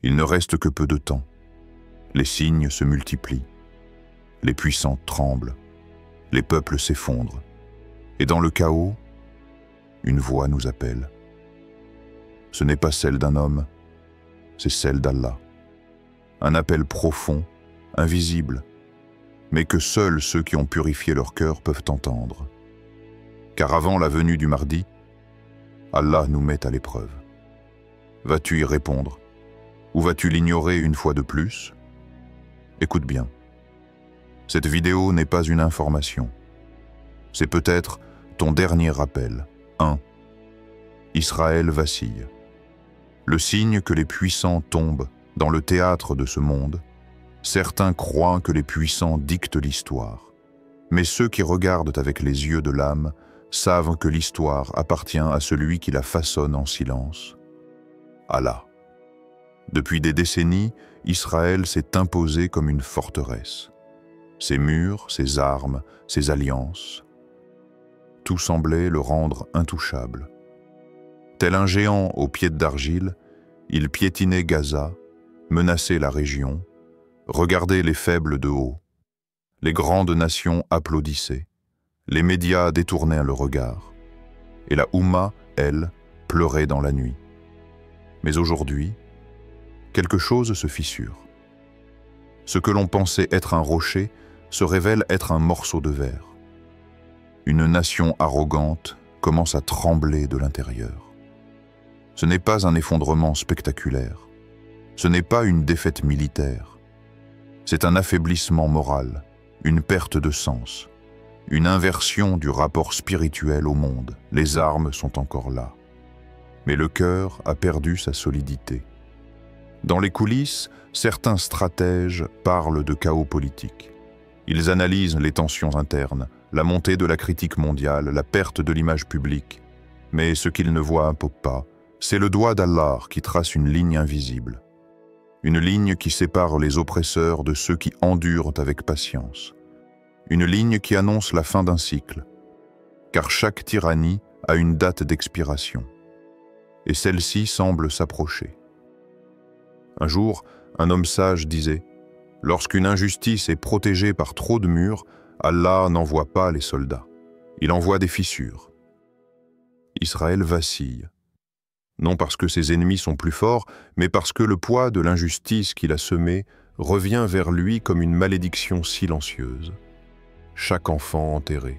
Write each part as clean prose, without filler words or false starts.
Il ne reste que peu de temps. Les signes se multiplient. Les puissants tremblent. Les peuples s'effondrent. Et dans le chaos, une voix nous appelle. Ce n'est pas celle d'un homme, c'est celle d'Allah. Un appel profond, invisible, mais que seuls ceux qui ont purifié leur cœur peuvent entendre. Car avant la venue du mardi, Allah nous met à l'épreuve. Vas-tu y répondre? Ou vas-tu l'ignorer une fois de plus? Écoute bien. Cette vidéo n'est pas une information. C'est peut-être ton dernier rappel. 1. Israël vacille. Le signe que les puissants tombent dans le théâtre de ce monde. Certains croient que les puissants dictent l'histoire. Mais ceux qui regardent avec les yeux de l'âme savent que l'histoire appartient à celui qui la façonne en silence. Allah. Depuis des décennies, Israël s'est imposé comme une forteresse. Ses murs, ses armes, ses alliances, tout semblait le rendre intouchable. Tel un géant aux pieds d'argile, il piétinait Gaza, menaçait la région, regardait les faibles de haut. Les grandes nations applaudissaient, les médias détournaient le regard, et la Oumma, elle, pleurait dans la nuit. Mais aujourd'hui, quelque chose se fissure. Ce que l'on pensait être un rocher se révèle être un morceau de verre. Une nation arrogante commence à trembler de l'intérieur. Ce n'est pas un effondrement spectaculaire. Ce n'est pas une défaite militaire. C'est un affaiblissement moral, une perte de sens, une inversion du rapport spirituel au monde. Les armes sont encore là. Mais le cœur a perdu sa solidité. Dans les coulisses, certains stratèges parlent de chaos politique. Ils analysent les tensions internes, la montée de la critique mondiale, la perte de l'image publique. Mais ce qu'ils ne voient pas, c'est le doigt d'Allah qui trace une ligne invisible. Une ligne qui sépare les oppresseurs de ceux qui endurent avec patience. Une ligne qui annonce la fin d'un cycle. Car chaque tyrannie a une date d'expiration. Et celle-ci semble s'approcher. Un jour, un homme sage disait « Lorsqu'une injustice est protégée par trop de murs, Allah n'envoie pas les soldats. Il envoie des fissures. » Israël vacille. Non parce que ses ennemis sont plus forts, mais parce que le poids de l'injustice qu'il a semée revient vers lui comme une malédiction silencieuse. Chaque enfant enterré,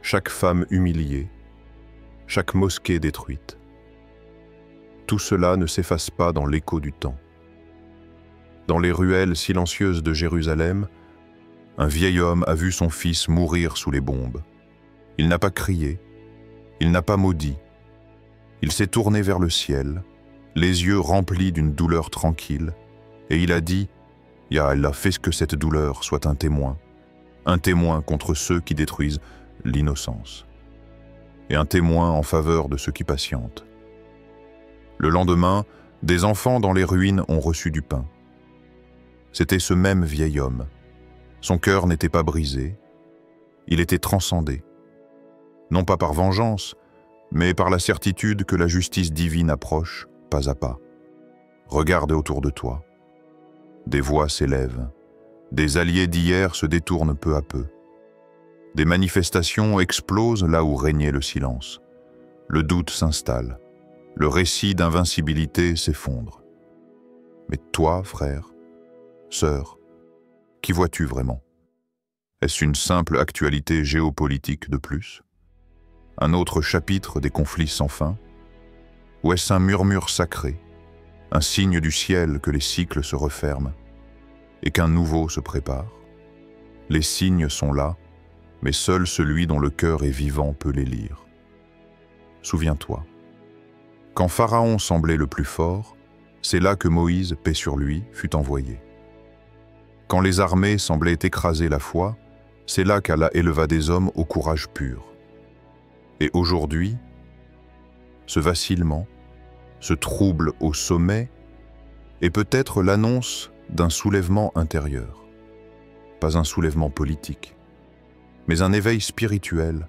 chaque femme humiliée, chaque mosquée détruite. Tout cela ne s'efface pas dans l'écho du temps. Dans les ruelles silencieuses de Jérusalem, un vieil homme a vu son fils mourir sous les bombes. Il n'a pas crié, il n'a pas maudit. Il s'est tourné vers le ciel, les yeux remplis d'une douleur tranquille, et il a dit « Ya Allah, fais que cette douleur soit un témoin contre ceux qui détruisent l'innocence, et un témoin en faveur de ceux qui patientent. » Le lendemain, des enfants dans les ruines ont reçu du pain. C'était ce même vieil homme. Son cœur n'était pas brisé, il était transcendé. Non pas par vengeance, mais par la certitude que la justice divine approche, pas à pas. Regarde autour de toi. Des voix s'élèvent. Des alliés d'hier se détournent peu à peu. Des manifestations explosent là où régnait le silence. Le doute s'installe. Le récit d'invincibilité s'effondre. Mais toi, frère, sœur, qui vois-tu vraiment? Est-ce une simple actualité géopolitique de plus? Un autre chapitre des conflits sans fin? Ou est-ce un murmure sacré, un signe du ciel que les cycles se referment et qu'un nouveau se prépare? Les signes sont là, mais seul celui dont le cœur est vivant peut les lire. Souviens-toi. Quand Pharaon semblait le plus fort, c'est là que Moïse, paix sur lui, fut envoyé. Quand les armées semblaient écraser la foi, c'est là qu'Allah éleva des hommes au courage pur. Et aujourd'hui, ce vacillement, ce trouble au sommet, est peut-être l'annonce d'un soulèvement intérieur. Pas un soulèvement politique, mais un éveil spirituel,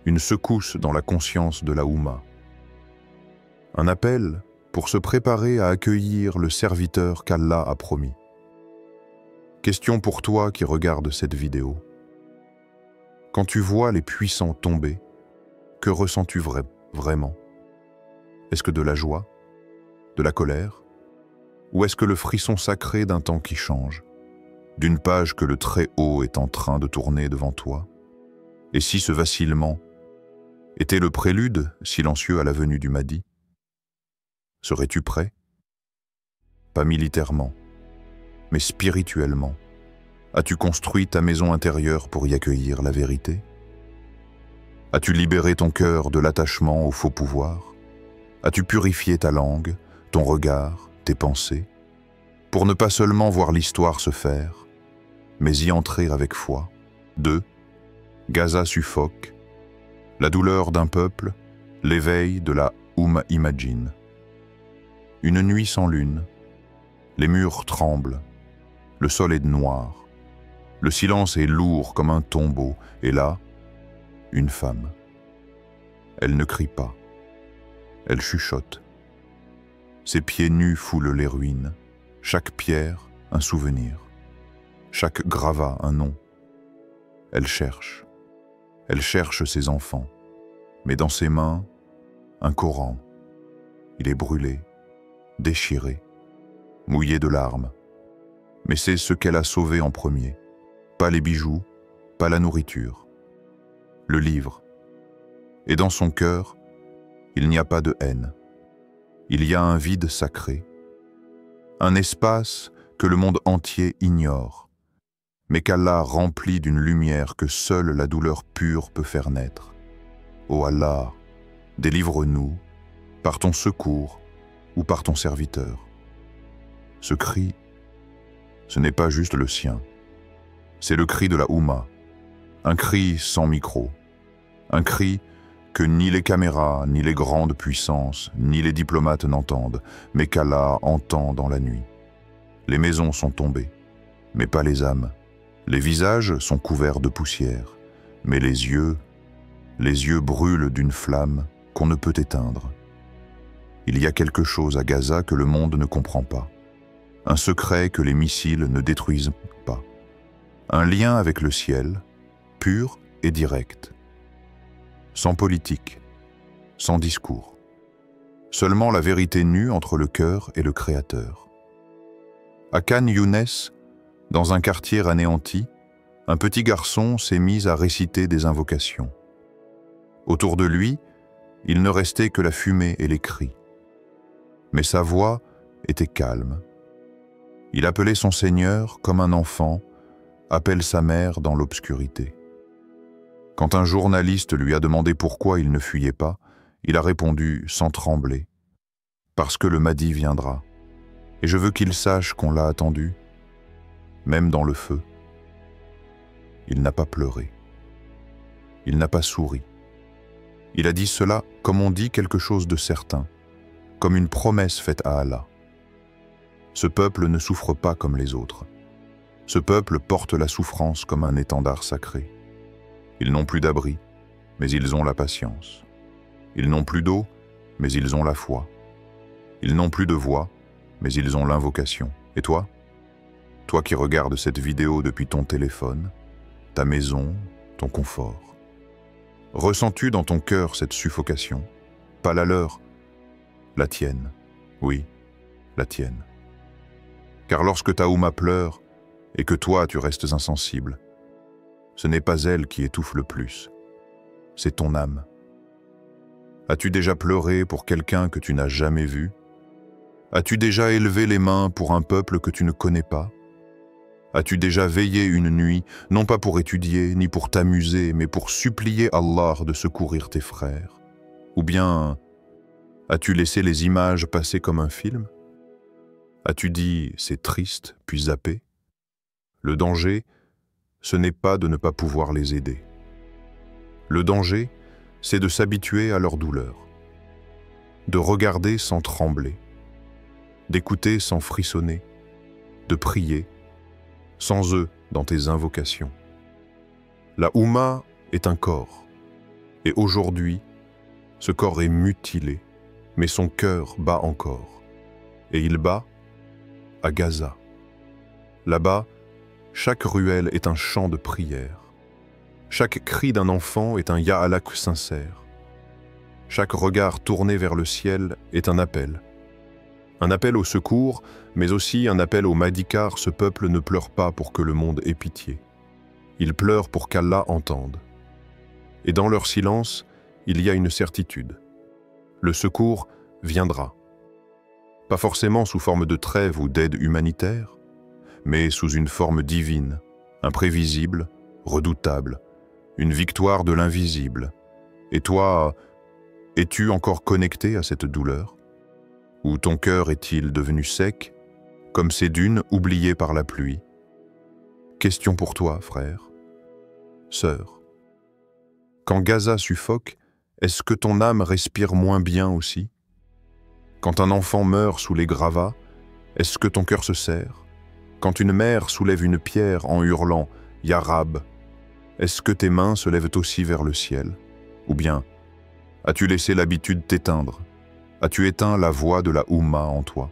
une secousse dans la conscience de la Oumma. Un appel pour se préparer à accueillir le serviteur qu'Allah a promis. Question pour toi qui regarde cette vidéo. Quand tu vois les puissants tomber, que ressens-tu vraiment? Est-ce que de la joie? De la colère? Ou est-ce que le frisson sacré d'un temps qui change? D'une page que le Très-Haut est en train de tourner devant toi? Et si ce vacillement était le prélude silencieux à la venue du Mahdi? Serais-tu prêt? Pas militairement, mais spirituellement. As-tu construit ta maison intérieure pour y accueillir la vérité? As-tu libéré ton cœur de l'attachement au faux pouvoir? As-tu purifié ta langue, ton regard, tes pensées, pour ne pas seulement voir l'histoire se faire, mais y entrer avec foi? 2. Gaza suffoque, la douleur d'un peuple, l'éveil de la Imagine. Une nuit sans lune, les murs tremblent, le sol est noir, le silence est lourd comme un tombeau, et là, une femme. Elle ne crie pas, elle chuchote. Ses pieds nus foulent les ruines, chaque pierre un souvenir, chaque gravat un nom. Elle cherche ses enfants, mais dans ses mains, un Coran. Il est brûlé, déchiré, mouillé de larmes. Mais c'est ce qu'elle a sauvé en premier. Pas les bijoux, pas la nourriture. Le livre. Et dans son cœur, il n'y a pas de haine. Il y a un vide sacré. Un espace que le monde entier ignore, mais qu'Allah remplit d'une lumière que seule la douleur pure peut faire naître. Ô Allah, délivre-nous, par ton secours ou par ton serviteur. Ce cri, ce n'est pas juste le sien. C'est le cri de la Oumma, un cri sans micro, un cri que ni les caméras, ni les grandes puissances, ni les diplomates n'entendent, mais qu'Allah entend dans la nuit. Les maisons sont tombées, mais pas les âmes. Les visages sont couverts de poussière, mais les yeux brûlent d'une flamme qu'on ne peut éteindre. Il y a quelque chose à Gaza que le monde ne comprend pas. Un secret que les missiles ne détruisent pas. Un lien avec le ciel, pur et direct. Sans politique, sans discours. Seulement la vérité nue entre le cœur et le Créateur. À Khan Younes, dans un quartier anéanti, un petit garçon s'est mis à réciter des invocations. Autour de lui, il ne restait que la fumée et les cris. Mais sa voix était calme. Il appelait son Seigneur comme un enfant appelle sa mère dans l'obscurité. Quand un journaliste lui a demandé pourquoi il ne fuyait pas, il a répondu sans trembler « Parce que le Mahdi viendra, et je veux qu'il sache qu'on l'a attendu, même dans le feu. » Il n'a pas pleuré. Il n'a pas souri. Il a dit cela comme on dit quelque chose de certain, comme une promesse faite à Allah. Ce peuple ne souffre pas comme les autres. Ce peuple porte la souffrance comme un étendard sacré. Ils n'ont plus d'abri, mais ils ont la patience. Ils n'ont plus d'eau, mais ils ont la foi. Ils n'ont plus de voix, mais ils ont l'invocation. Et toi? Toi qui regardes cette vidéo depuis ton téléphone, ta maison, ton confort. Ressens-tu dans ton cœur cette suffocation? Pas la leur, la tienne. Oui, la tienne. Car lorsque ta Oumma pleure, et que toi tu restes insensible, ce n'est pas elle qui étouffe le plus, c'est ton âme. As-tu déjà pleuré pour quelqu'un que tu n'as jamais vu? As-tu déjà élevé les mains pour un peuple que tu ne connais pas? As-tu déjà veillé une nuit, non pas pour étudier, ni pour t'amuser, mais pour supplier Allah de secourir tes frères? Ou bien, as-tu laissé les images passer comme un film? As-tu dit « c'est triste » puis zappé? Le danger, ce n'est pas de ne pas pouvoir les aider. Le danger, c'est de s'habituer à leur douleur, de regarder sans trembler, d'écouter sans frissonner, de prier sans eux dans tes invocations. La Oumma est un corps, et aujourd'hui, ce corps est mutilé, mais son cœur bat encore. Et il bat à Gaza. Là-bas, chaque ruelle est un chant de prière. Chaque cri d'un enfant est un Ya'alak sincère. Chaque regard tourné vers le ciel est un appel. Un appel au secours, mais aussi un appel au Mahdi, car ce peuple ne pleure pas pour que le monde ait pitié. Il pleure pour qu'Allah entende. Et dans leur silence, il y a une certitude. Le secours viendra. Pas forcément sous forme de trêve ou d'aide humanitaire, mais sous une forme divine, imprévisible, redoutable, une victoire de l'invisible. Et toi, es-tu encore connecté à cette douleur? Ou ton cœur est-il devenu sec, comme ces dunes oubliées par la pluie? Question pour toi, frère, sœur. Quand Gaza suffoque, est-ce que ton âme respire moins bien aussi? Quand un enfant meurt sous les gravats, est-ce que ton cœur se serre? Quand une mère soulève une pierre en hurlant « Ya Rab », est-ce que tes mains se lèvent aussi vers le ciel? Ou bien, as-tu laissé l'habitude t'éteindre? As-tu éteint la voix de la Oumma en toi?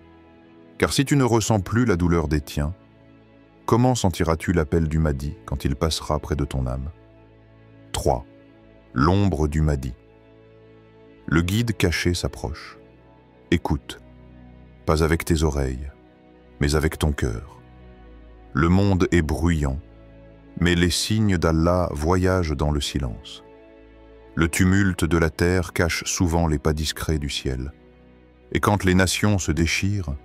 Car si tu ne ressens plus la douleur des tiens, comment sentiras-tu l'appel du Mahdi quand il passera près de ton âme? 3. L'ombre du Mahdi. Le guide caché s'approche. Écoute, pas avec tes oreilles, mais avec ton cœur. Le monde est bruyant, mais les signes d'Allah voyagent dans le silence. Le tumulte de la terre cache souvent les pas discrets du ciel. Et quand les nations se déchirent,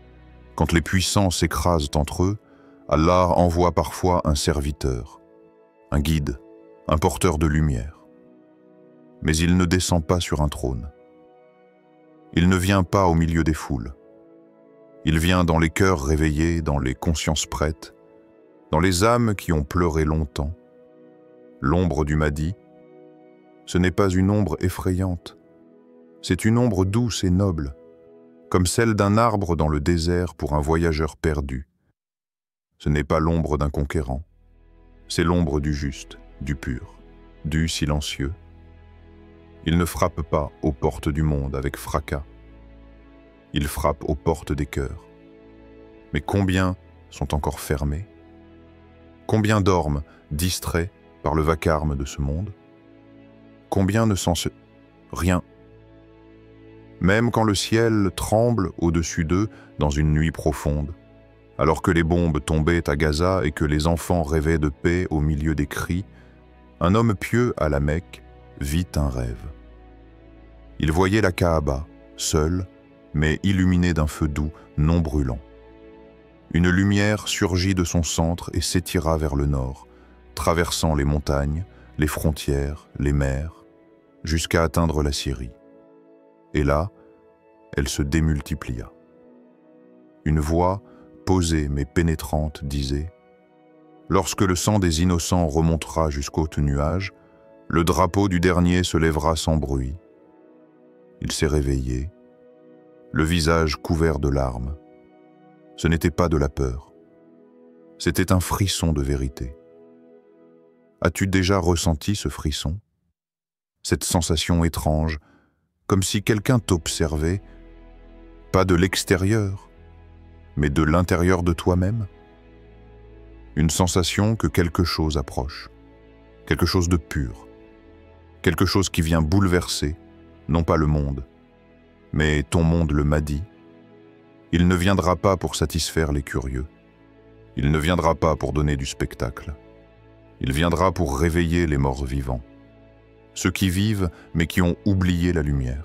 quand les puissants s'écrasent entre eux, Allah envoie parfois un serviteur, un guide, un porteur de lumière. Mais il ne descend pas sur un trône. Il ne vient pas au milieu des foules. Il vient dans les cœurs réveillés, dans les consciences prêtes, dans les âmes qui ont pleuré longtemps. L'ombre du Mahdi, ce n'est pas une ombre effrayante, c'est une ombre douce et noble, comme celle d'un arbre dans le désert pour un voyageur perdu. Ce n'est pas l'ombre d'un conquérant, c'est l'ombre du juste, du pur, du silencieux. Il ne frappe pas aux portes du monde avec fracas. Il frappe aux portes des cœurs. Mais combien sont encore fermés? Combien dorment, distraits par le vacarme de ce monde? Combien ne sensent rien? Même quand le ciel tremble au-dessus d'eux dans une nuit profonde, alors que les bombes tombaient à Gaza et que les enfants rêvaient de paix au milieu des cris, un homme pieux à la Mecque vit un rêve. Il voyait la Kaaba, seule, mais illuminée d'un feu doux, non brûlant. Une lumière surgit de son centre et s'étira vers le nord, traversant les montagnes, les frontières, les mers, jusqu'à atteindre la Syrie. Et là, elle se démultiplia. Une voix, posée mais pénétrante, disait « Lorsque le sang des innocents remontera jusqu'aux nuages, le drapeau du dernier se lèvera sans bruit. » Il s'est réveillé, le visage couvert de larmes. Ce n'était pas de la peur, c'était un frisson de vérité. As-tu déjà ressenti ce frisson? Cette sensation étrange, comme si quelqu'un t'observait, pas de l'extérieur, mais de l'intérieur de toi-même? Une sensation que quelque chose approche, quelque chose de pur, quelque chose qui vient bouleverser, non pas le monde, mais ton monde le Mahdi. Il ne viendra pas pour satisfaire les curieux. Il ne viendra pas pour donner du spectacle. Il viendra pour réveiller les morts vivants. Ceux qui vivent, mais qui ont oublié la lumière.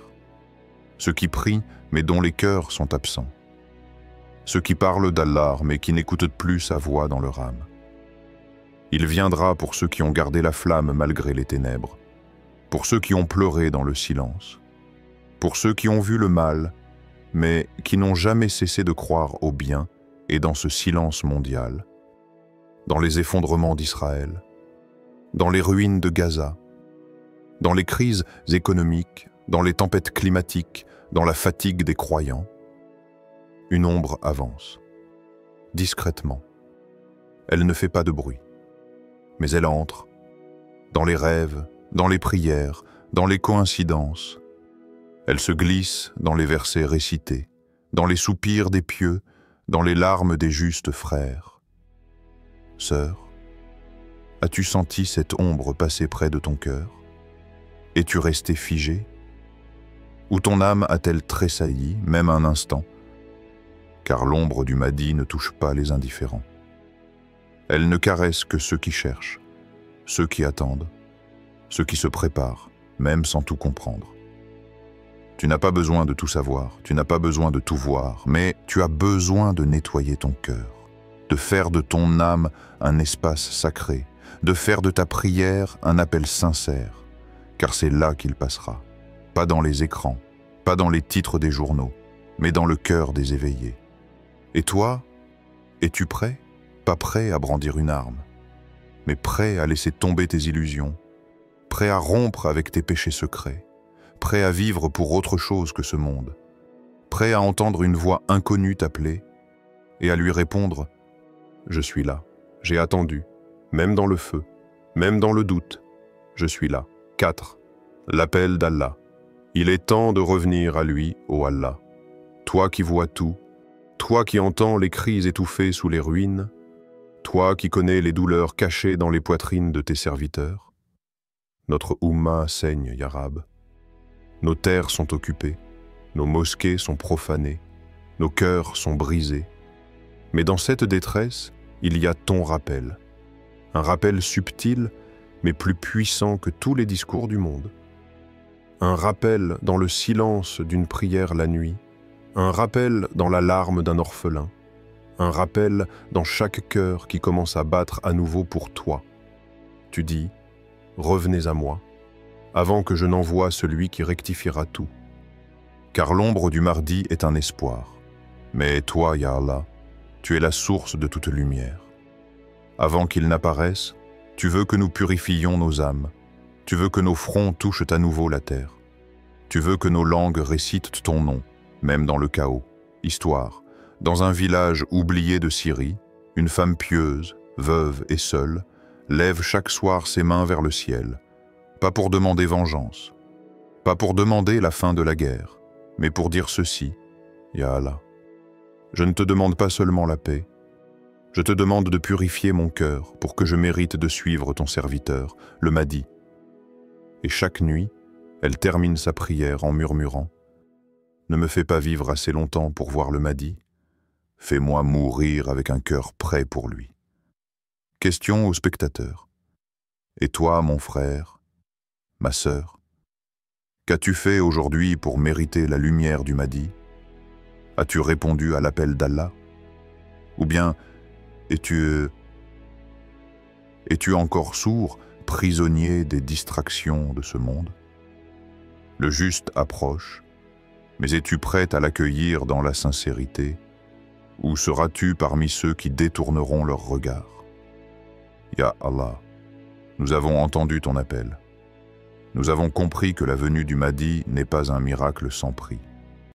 Ceux qui prient, mais dont les cœurs sont absents. Ceux qui parlent d'Allah, mais qui n'écoutent plus sa voix dans leur âme. Il viendra pour ceux qui ont gardé la flamme malgré les ténèbres. Pour ceux qui ont pleuré dans le silence. Pour ceux qui ont vu le mal, mais qui n'ont jamais cessé de croire au bien et dans ce silence mondial, dans les effondrements d'Israël, dans les ruines de Gaza, dans les crises économiques, dans les tempêtes climatiques, dans la fatigue des croyants. Une ombre avance, discrètement. Elle ne fait pas de bruit, mais elle entre, dans les rêves, dans les prières, dans les coïncidences. Elle se glisse dans les versets récités, dans les soupirs des pieux, dans les larmes des justes frères. Sœur, as-tu senti cette ombre passer près de ton cœur? Es-tu restée figée? Ou ton âme a-t-elle tressailli, même un instant? Car l'ombre du Mahdi ne touche pas les indifférents. Elle ne caresse que ceux qui cherchent, ceux qui attendent, ceux qui se préparent, même sans tout comprendre. Tu n'as pas besoin de tout savoir, tu n'as pas besoin de tout voir, mais tu as besoin de nettoyer ton cœur, de faire de ton âme un espace sacré, de faire de ta prière un appel sincère, car c'est là qu'il passera, pas dans les écrans, pas dans les titres des journaux, mais dans le cœur des éveillés. Et toi, es-tu prêt? Pas prêt à brandir une arme, mais prêt à laisser tomber tes illusions, prêt à rompre avec tes péchés secrets, prêt à vivre pour autre chose que ce monde, prêt à entendre une voix inconnue t'appeler et à lui répondre « Je suis là, j'ai attendu, même dans le feu, même dans le doute, je suis là. » 4. L'appel d'Allah. Il est temps de revenir à lui, ô Allah. Toi qui vois tout, toi qui entends les cris étouffés sous les ruines, toi qui connais les douleurs cachées dans les poitrines de tes serviteurs. Notre Oumma saigne, Ya Rab. Nos terres sont occupées, nos mosquées sont profanées, nos cœurs sont brisés. Mais dans cette détresse, il y a ton rappel. Un rappel subtil, mais plus puissant que tous les discours du monde. Un rappel dans le silence d'une prière la nuit, un rappel dans la larme d'un orphelin, un rappel dans chaque cœur qui commence à battre à nouveau pour toi. Tu dis, revenez à moi, avant que je n'envoie celui qui rectifiera tout. Car l'ombre du mardi est un espoir. Mais toi, Ya Allah, tu es la source de toute lumière. Avant qu'il n'apparaisse, tu veux que nous purifions nos âmes. Tu veux que nos fronts touchent à nouveau la terre. Tu veux que nos langues récitent ton nom, même dans le chaos. Histoire, dans un village oublié de Syrie, une femme pieuse, veuve et seule, lève chaque soir ses mains vers le ciel, pas pour demander vengeance, pas pour demander la fin de la guerre, mais pour dire ceci, Ya Allah. Je ne te demande pas seulement la paix, je te demande de purifier mon cœur pour que je mérite de suivre ton serviteur, le Mahdi. Et chaque nuit, elle termine sa prière en murmurant « Ne me fais pas vivre assez longtemps pour voir le Mahdi, fais-moi mourir avec un cœur prêt pour lui. » Question aux spectateurs. Et toi, mon frère, ma sœur, qu'as-tu fait aujourd'hui pour mériter la lumière du Mahdi? As-tu répondu à l'appel d'Allah? Ou bien es-tu encore sourd, prisonnier des distractions de ce monde? Le juste approche, mais es-tu prête à l'accueillir dans la sincérité, ou seras-tu parmi ceux qui détourneront leur regard? Ya Allah, nous avons entendu ton appel. Nous avons compris que la venue du Mahdi n'est pas un miracle sans prix.